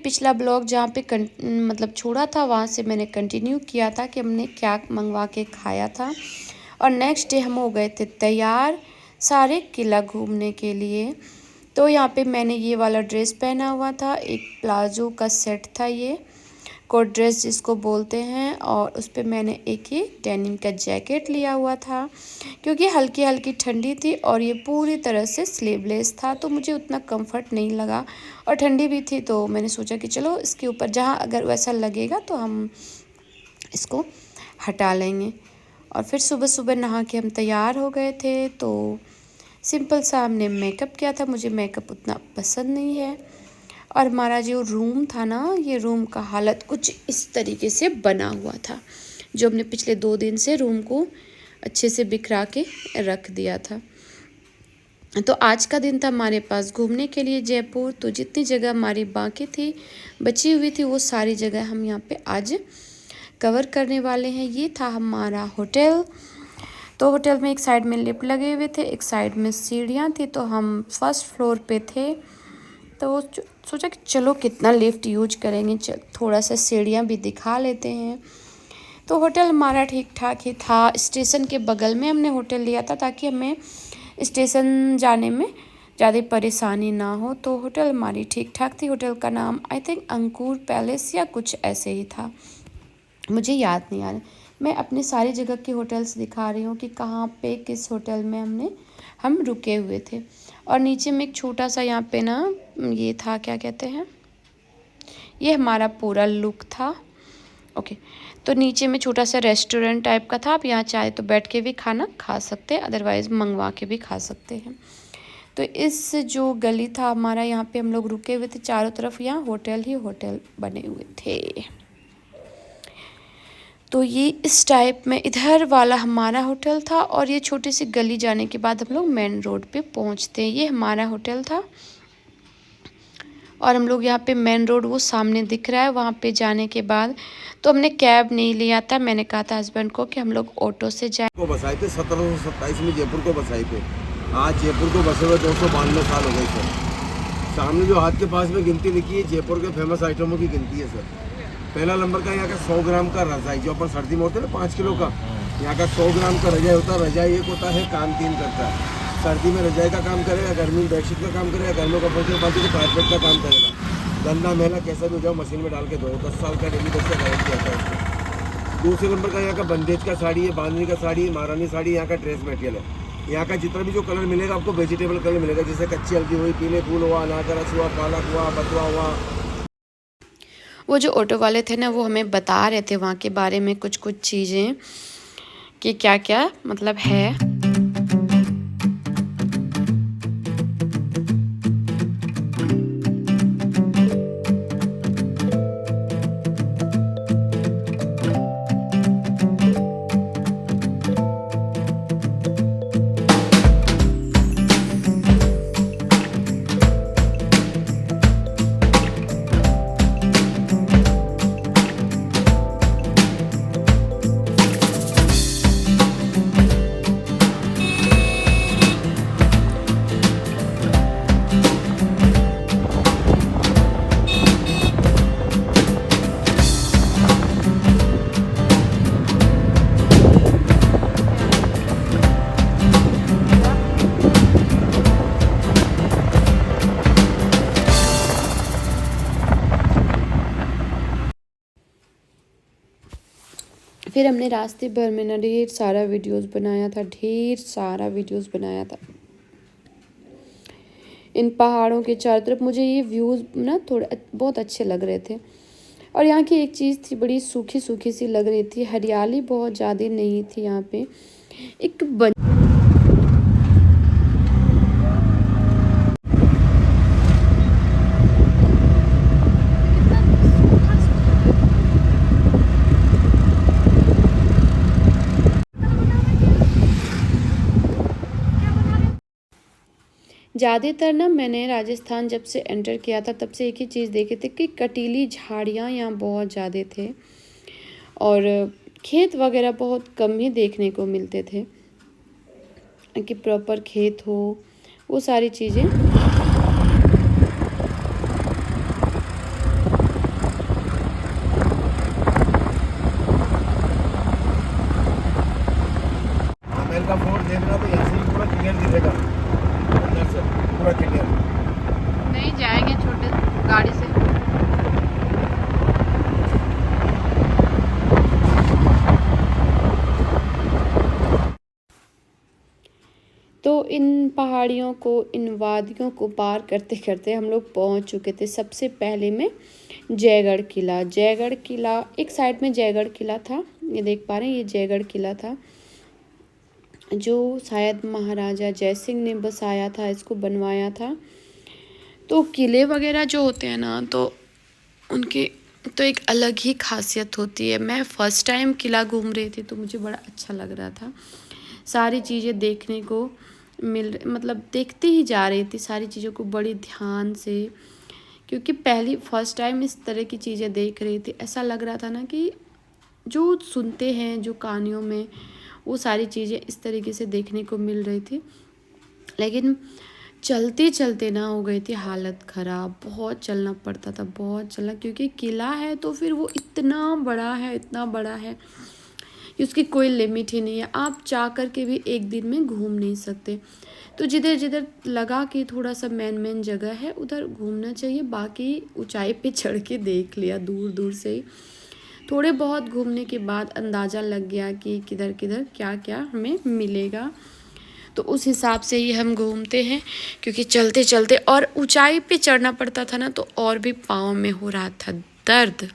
पिछला ब्लॉग जहाँ पे मतलब छोड़ा था वहाँ से मैंने कंटिन्यू किया था कि हमने क्या मंगवा के खाया था। और नेक्स्ट डे हम हो गए थे तैयार सारे किला घूमने के लिए। तो यहाँ पे मैंने ये वाला ड्रेस पहना हुआ था, एक प्लाजो का सेट था, ये कोट ड्रेस जिसको बोलते हैं, और उस पर मैंने एक ये डेनिम का जैकेट लिया हुआ था क्योंकि हल्की हल्की ठंडी थी और ये पूरी तरह से स्लीवलेस था तो मुझे उतना कंफर्ट नहीं लगा और ठंडी भी थी। तो मैंने सोचा कि चलो इसके ऊपर जहाँ अगर वैसा लगेगा तो हम इसको हटा लेंगे। और फिर सुबह सुबह नहा के हम तैयार हो गए थे। तो सिंपल सा हमने मेकअप किया था, मुझे मेकअप उतना पसंद नहीं है। और हमारा जो रूम था ना, ये रूम का हालत कुछ इस तरीके से बना हुआ था, जो हमने पिछले 2 दिन से रूम को अच्छे से बिखरा के रख दिया था। तो आज का दिन था हमारे पास घूमने के लिए जयपुर। तो जितनी जगह हमारी बाकी थी, बची हुई थी, वो सारी जगह हम यहाँ पे आज कवर करने वाले हैं। ये था हमारा होटल। तो होटल में एक साइड में लिफ्ट लगे हुए थे, एक साइड में सीढ़ियाँ थी। तो हम फर्स्ट फ्लोर पे थे, तो सोचा कि चलो कितना लिफ्ट यूज करेंगे, थोड़ा सा सीढ़ियाँ भी दिखा लेते हैं। तो होटल हमारा ठीक ठाक ही था, स्टेशन के बगल में हमने होटल लिया था ताकि हमें स्टेशन जाने में ज़्यादा परेशानी ना हो। तो होटल हमारी ठीक ठाक थी। होटल का नाम आई थिंक अंकुर पैलेस या कुछ ऐसे ही था, मुझे याद नहीं आ रहा। मैं अपनी सारी जगह की होटल्स दिखा रही हूँ कि कहाँ पे किस होटल में हम रुके हुए थे। और नीचे में एक छोटा सा यहाँ पे ना ये था, क्या कहते हैं, ये हमारा पूरा लुक था। ओके, तो नीचे में छोटा सा रेस्टोरेंट टाइप का था, आप यहाँ चाहे तो बैठ के भी खाना खा सकते हैं, अदरवाइज़ मंगवा के भी खा सकते हैं। तो इस जो गली था हमारा, यहाँ पे हम लोग रुके हुए थे, चारों तरफ यहाँ होटल ही होटल बने हुए थे। तो ये इस टाइप में इधर वाला हमारा होटल था और ये छोटी सी गली जाने के बाद हम लोग मेन रोड पे पहुँचते हैं। ये हमारा होटल था और हम लोग यहाँ पे मेन रोड वो सामने दिख रहा है, वहाँ पे जाने के बाद तो हमने कैब नहीं लिया था। मैंने कहा था हस्बैंड को कि हम लोग ऑटो से जाए। को बसाए थे 1727 में जयपुर को बसाए थे। आज जयपुर को बसे हुए 292 साल हो गए सर। सामने जो हाथ के पास में गिनती लिखी है जयपुर के फेमस आइटमों की गिनती है सर। पहला नंबर का यहाँ का 100 ग्राम का रजाई, जो अपन सर्दी में होते हैं ना 5 किलो का, यहाँ का 100 ग्राम का रजाई होता है। रजाई एक होता है, काम 3 करता है। सर्दी में रजाई का काम करेगा, गर्मी में बेडशीट का काम करेगा, गर्मियों का बाकी तो कारपेट का काम करेगा। गंदा मैला कैसा भी हो जाओ मशीन में डाल के धो, 10 साल का डेली बस का गारंटी आता है उसको। दूसरे नंबर का यहाँ का बंदेज का साड़ी है, बांधनी का साड़ी है, महारानी साड़ी, यहाँ का ड्रेस मटेरियल है। यहाँ का जितना भी जो कलर मिलेगा आपको वेजिटेबल कलर मिलेगा, जैसे कच्ची हल्दी हुई, पीले फूल हुआ, नागरस हुआ, पालक हुआ, बथुआ हुआ। वो जो ऑटो वाले थे ना, वो हमें बता रहे थे वहाँ के बारे में कुछ कुछ चीज़ें कि क्या क्या मतलब है। फिर हमने रास्ते भर में ना ढेर सारा वीडियोस बनाया था इन पहाड़ों के चारों तरफ। मुझे ये व्यूज़ ना थोड़े बहुत अच्छे लग रहे थे। और यहाँ की एक चीज़ थी, बड़ी सूखी सूखी सी लग रही थी, हरियाली बहुत ज़्यादा नहीं थी यहाँ पे। एक ज़्यादातर ना मैंने राजस्थान जब से एंटर किया था तब से एक ही चीज़ देखी थी कि कटीली झाड़ियाँ यहाँ बहुत ज़्यादा थे और खेत वगैरह बहुत कम ही देखने को मिलते थे कि प्रॉपर खेत हो, वो सारी चीज़ें। ना तो यहाँ से भी पूरा क्लियर दिखेगा, अंदर से पूरा क्लियर। नहीं जाएंगे छोटे गाड़ी से। तो इन पहाड़ियों को, इन वादियों को पार करते करते हम लोग पहुंच चुके थे सबसे पहले में जयगढ़ किला। जयगढ़ किला एक साइड में जयगढ़ किला था, ये देख पा रहे हैं, ये जयगढ़ किला था जो शायद महाराजा जय सिंह ने बसाया था, इसको बनवाया था। तो किले वगैरह जो होते हैं ना, तो उनकी तो एक अलग ही खासियत होती है। मैं फ़र्स्ट टाइम किला घूम रही थी तो मुझे बड़ा अच्छा लग रहा था, सारी चीज़ें देखने को मतलब देखते ही जा रही थी सारी चीज़ों को बड़ी ध्यान से, क्योंकि पहली फर्स्ट टाइम इस तरह की चीज़ें देख रही थी। ऐसा लग रहा था ना कि जो सुनते हैं, जो कहानियों में, वो सारी चीज़ें इस तरीके से देखने को मिल रही थी। लेकिन चलते चलते ना हो गई थी हालत ख़राब, बहुत चलना पड़ता था, बहुत चलना, क्योंकि किला है तो फिर वो इतना बड़ा है, इतना बड़ा है कि उसकी कोई लिमिट ही नहीं है। आप चाह कर के भी एक दिन में घूम नहीं सकते। तो जिधर जिधर लगा कि थोड़ा सा मेन जगह है उधर घूमना चाहिए, बाकी ऊंचाई पे चढ़ के देख लिया दूर दूर से ही। थोड़े बहुत घूमने के बाद अंदाज़ा लग गया कि किधर किधर क्या क्या हमें मिलेगा, तो उस हिसाब से ही हम घूमते हैं। क्योंकि चलते चलते और ऊंचाई पे चढ़ना पड़ता था ना, तो और भी पाँव में हो रहा था दर्द।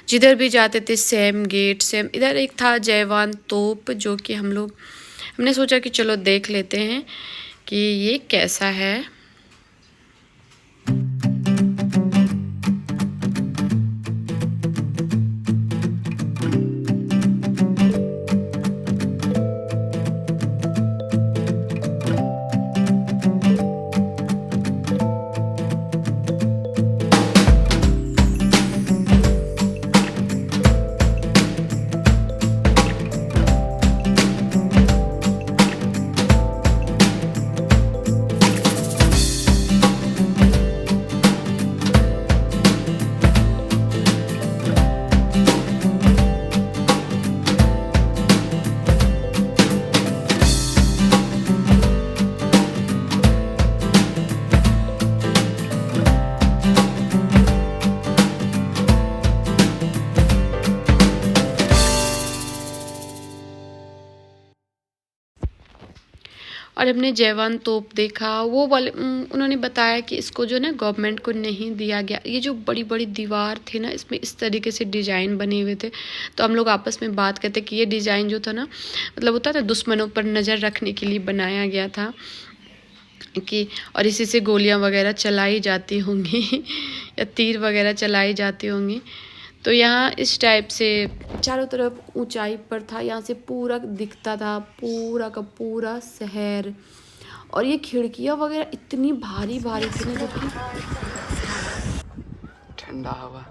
जिधर भी जाते थे सेम गेट, सेम। इधर एक था जयवान तोप, जो कि हमने सोचा कि चलो देख लेते हैं कि ये कैसा है। और हमने जयवान तोप देखा। वो वाले उन्होंने बताया कि इसको जो ना गवर्नमेंट को नहीं दिया गया। ये जो बड़ी बड़ी दीवार थी ना, इसमें इस तरीके से डिज़ाइन बने हुए थे। तो हम लोग आपस में बात करते कि ये डिज़ाइन जो था ना, मतलब होता था दुश्मनों पर नज़र रखने के लिए बनाया गया था कि, और इसी से गोलियां वगैरह चलाई जाती होंगी या तीर वगैरह चलाई जाती होंगी। तो यहाँ इस टाइप से चारों तरफ ऊंचाई पर था, यहाँ से पूरा दिखता था पूरा का पूरा शहर। और ये खिड़कियाँ वगैरह इतनी भारी भारी थी ना, जबकि ठंडा हवा।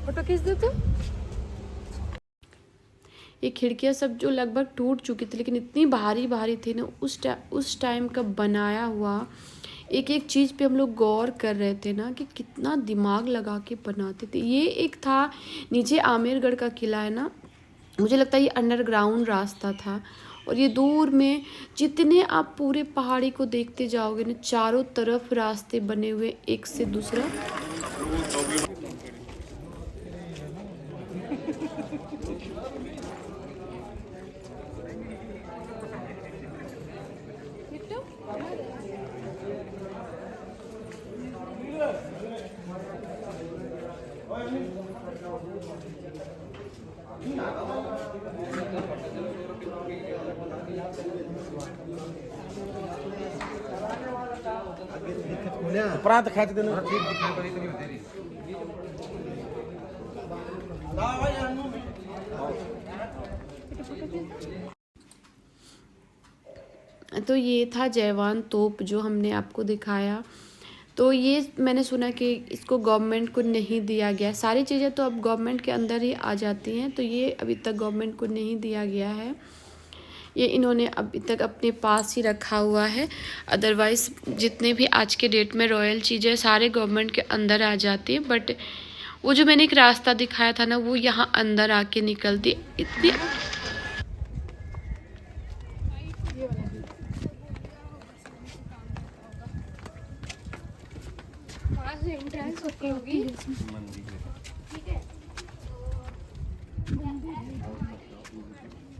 फोटो खींच दो तो। ये खिड़कियाँ सब जो लगभग टूट चुकी थी, लेकिन इतनी भारी भारी थी ना, उस टाइम का बनाया हुआ। एक एक चीज़ पे हम लोग गौर कर रहे थे ना कि कितना दिमाग लगा के बनाते थे। ये एक था नीचे आमेरगढ़ का किला है ना, मुझे लगता है ये अंडरग्राउंड रास्ता था। और ये दूर में जितने आप पूरे पहाड़ी को देखते जाओगे ना, चारों तरफ रास्ते बने हुए एक से दूसरा। प्रांत खाते देना। तो ये था जयवान तोप जो हमने आपको दिखाया। तो ये मैंने सुना कि इसको गवर्नमेंट को नहीं दिया गया। सारी चीज़ें तो अब गवर्नमेंट के अंदर ही आ जाती हैं, तो ये अभी तक गवर्नमेंट को नहीं दिया गया है। ये इन्होंने अभी तक अपने पास ही रखा हुआ है। अदरवाइज़ जितने भी आज के डेट में रॉयल चीज़ें सारे गवर्नमेंट के अंदर आ जाती हैं, बट वो जो मैंने एक रास्ता दिखाया था ना, वो यहाँ अंदर आके निकलती इतनी।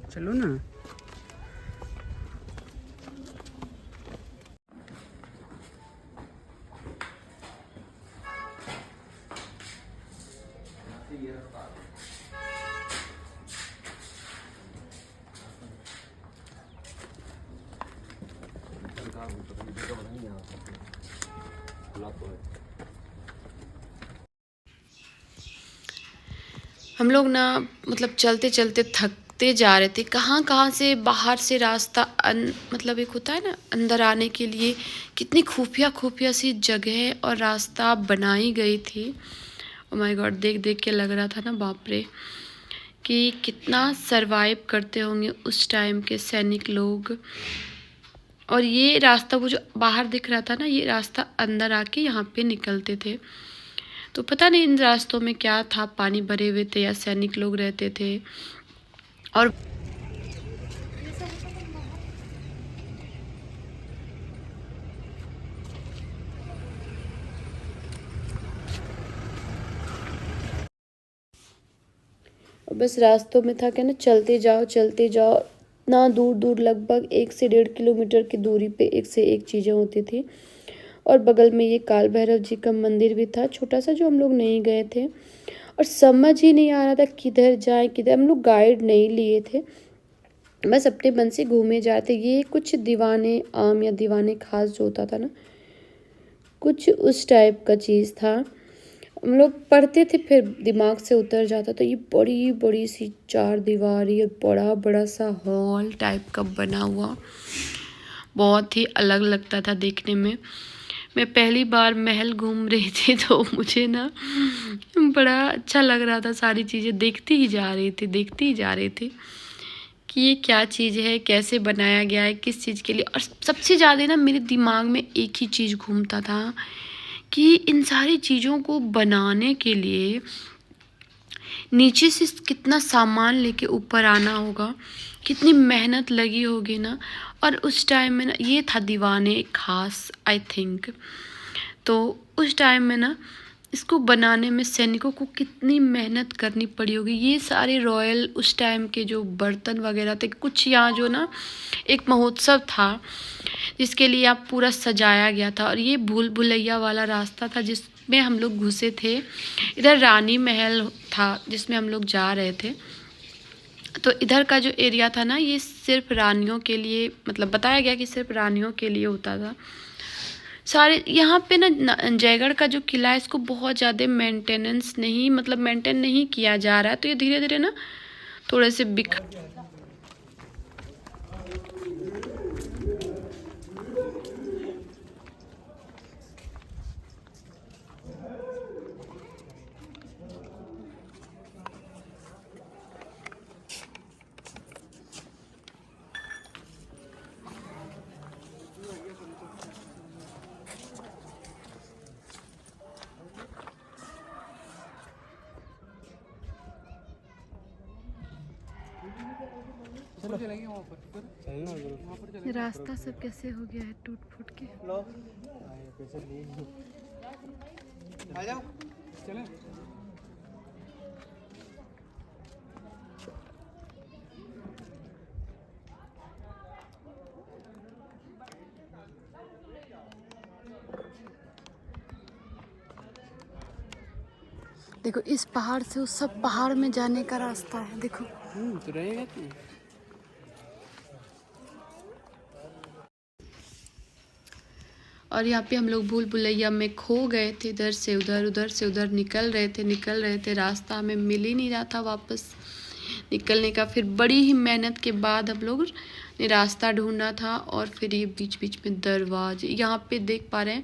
चलो ना। हम लोग ना मतलब चलते चलते थकते जा रहे थे। कहाँ कहाँ से बाहर से रास्ता मतलब एक होता है ना अंदर आने के लिए, कितनी खुफिया खुफिया सी जगह और रास्ता बनाई गई थी। ओ माय गॉड, देख देख के लग रहा था ना बाप रे कि कितना सरवाइव करते होंगे उस टाइम के सैनिक लोग। और ये रास्ता वो जो बाहर दिख रहा था ना, ये रास्ता अंदर आके यहाँ पे निकलते थे। तो पता नहीं इन रास्तों में क्या था, पानी भरे हुए थे या सैनिक लोग रहते थे। और बस रास्तों में था क्या ना, चलते जाओ ना, दूर दूर लगभग 1 से 1.5 किलोमीटर की दूरी पे एक से एक चीज़ें होती थी। और बगल में ये काल भैरव जी का मंदिर भी था छोटा सा, जो हम लोग नहीं गए थे और समझ ही नहीं आ रहा था किधर जाए किधर। हम लोग गाइड नहीं लिए थे, बस अपने मन से घूमे जाते। ये कुछ दीवाने आम या दीवाने खास जो होता था ना, कुछ उस टाइप का चीज़ था। हम लोग पढ़ते थे फिर दिमाग से उतर जाता। तो ये बड़ी बड़ी सी 4 दीवारी और बड़ा बड़ा सा हॉल टाइप का बना हुआ, बहुत ही अलग लगता था देखने में। मैं पहली बार महल घूम रही थी तो मुझे ना बड़ा अच्छा लग रहा था। सारी चीज़ें देखती ही जा रही थी कि ये क्या चीज़ है, कैसे बनाया गया है, किस चीज़ के लिए। और सबसे ज़्यादा ना मेरे दिमाग में एक ही चीज़ घूमता था कि इन सारी चीज़ों को बनाने के लिए नीचे से कितना सामान लेके ऊपर आना होगा, कितनी मेहनत लगी होगी ना। और उस टाइम में ना ये था दीवाने खास आई थिंक। तो उस टाइम में ना इसको बनाने में सैनिकों को कितनी मेहनत करनी पड़ी होगी। ये सारे रॉयल उस टाइम के जो बर्तन वगैरह थे, कुछ यहाँ जो ना एक महोत्सव था जिसके लिए आप पूरा सजाया गया था। और ये भूल भुलैया वाला रास्ता था जिसमें हम लोग घुसे थे। इधर रानी महल था जिसमें हम लोग जा रहे थे। तो इधर का जो एरिया था ना, ये सिर्फ रानियों के लिए, मतलब बताया गया कि सिर्फ रानियों के लिए होता था। सारे यहाँ पे ना जयगढ़ का जो किला है, इसको बहुत ज़्यादा मेंटेनेंस नहीं, मतलब मेंटेन नहीं किया जा रहा है। तो ये धीरे धीरे ना थोड़े से रास्ता सब कैसे हो गया है टूट फूट के। देखो इस पहाड़ से उस सब पहाड़ में जाने का रास्ता है, देखो। तो रहेगा तू। और यहाँ पे हम लोग भूल भुलैया में खो गए थे। इधर से उधर से उधर निकल रहे थे, रास्ता हमें मिल ही नहीं रहा था वापस निकलने का। फिर बड़ी ही मेहनत के बाद हम लोग ने रास्ता ढूंढा था। और फिर ये बीच बीच में दरवाजे, यहाँ पे देख पा रहे हैं,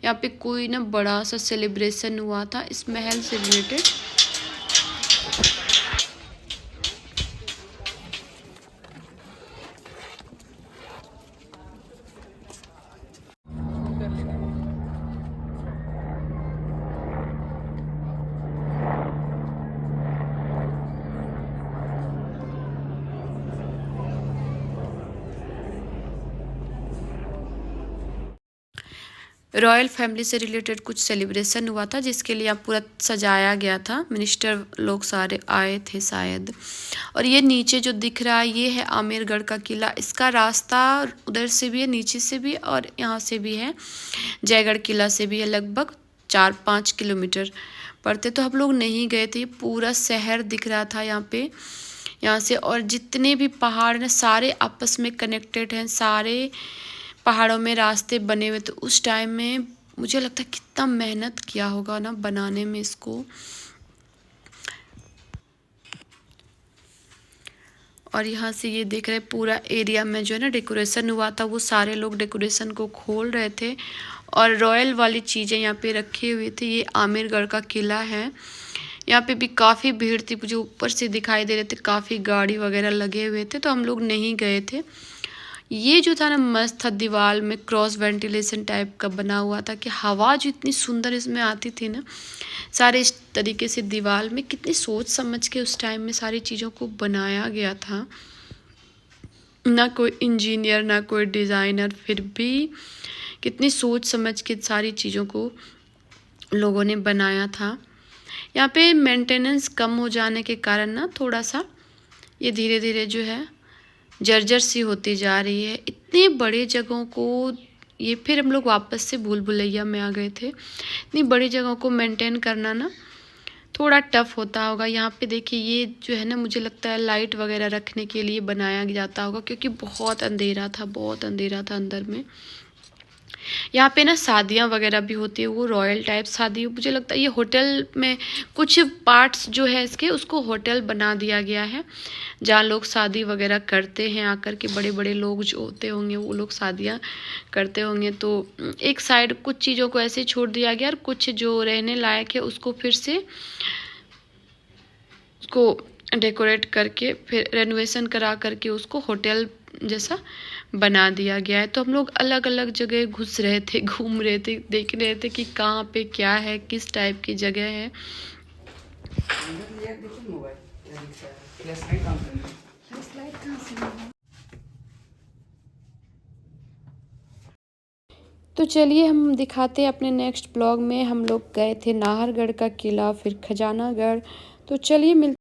यहाँ पे कोई ना बड़ा सा सेलिब्रेशन हुआ था इस महल से रिलेटेड। रॉयल फैमिली से रिलेटेड कुछ सेलिब्रेशन हुआ था जिसके लिए यहाँ पूरा सजाया गया था। मिनिस्टर लोग सारे आए थे शायद। और ये नीचे जो दिख रहा है ये है आमेरगढ़ का किला। इसका रास्ता उधर से भी है, नीचे से भी, और यहाँ से भी है, जयगढ़ किला से भी है। लगभग 4-5 किलोमीटर पड़ते। तो हम लोग नहीं गए थे। पूरा शहर दिख रहा था यहाँ पे, यहाँ से। और जितने भी पहाड़ हैं सारे आपस में कनेक्टेड हैं, सारे पहाड़ों में रास्ते बने हुए। तो उस टाइम में मुझे लगता है कितना मेहनत किया होगा ना बनाने में इसको। और यहाँ से ये देख रहे पूरा एरिया में जो है ना डेकोरेशन हुआ था, वो सारे लोग डेकोरेशन को खोल रहे थे और रॉयल वाली चीज़ें यहाँ पे रखी हुई थी। ये आमेरगढ़ का किला है। यहाँ पे भी काफ़ी भीड़ थी, मुझे ऊपर से दिखाई दे रहे थे, काफ़ी गाड़ी वगैरह लगे हुए थे, तो हम लोग नहीं गए थे। ये जो था ना मस्त था, दीवार में क्रॉस वेंटिलेशन टाइप का बना हुआ था कि हवा जो इतनी सुंदर इसमें आती थी ना, सारे इस तरीके से दीवार में कितनी सोच समझ के उस टाइम में सारी चीज़ों को बनाया गया था। ना कोई इंजीनियर ना कोई डिज़ाइनर, फिर भी कितनी सोच समझ के सारी चीज़ों को लोगों ने बनाया था। यहाँ पे मेंटेनेंस कम हो जाने के कारण ना थोड़ा सा ये धीरे धीरे जो है जर्जर सी होती जा रही है। इतने बड़े जगहों को, ये फिर हम लोग वापस से भूल भुलैया में आ गए थे। इतनी बड़ी जगहों को मेंटेन करना ना थोड़ा टफ होता होगा। यहाँ पे देखिए ये जो है ना, मुझे लगता है लाइट वगैरह रखने के लिए बनाया जाता होगा, क्योंकि बहुत अंधेरा था, बहुत अंधेरा था अंदर में। यहाँ पे ना शादियाँ वगैरह भी होती है, वो रॉयल टाइप शादी। मुझे लगता है ये होटल में कुछ पार्ट्स जो है इसके, उसको होटल बना दिया गया है, जहाँ लोग शादी वगैरह करते हैं आकर के। बड़े बड़े लोग जो होते होंगे वो लोग शादियाँ करते होंगे। तो एक साइड कुछ चीज़ों को ऐसे छोड़ दिया गया और कुछ जो रहने लायक है उसको फिर से उसको डेकोरेट करके फिर रेनोवेशन करा करके उसको होटल जैसा बना दिया गया है। तो हम लोग अलग अलग जगह घुस रहे थे, घूम रहे थे, देख रहे थे कि कहाँ पे क्या है, किस टाइप की जगह है। तो चलिए हम दिखाते हैं अपने नेक्स्ट ब्लॉग में। हम लोग गए थे नाहरगढ़ का किला, फिर खजानागढ़। तो चलिए मिलते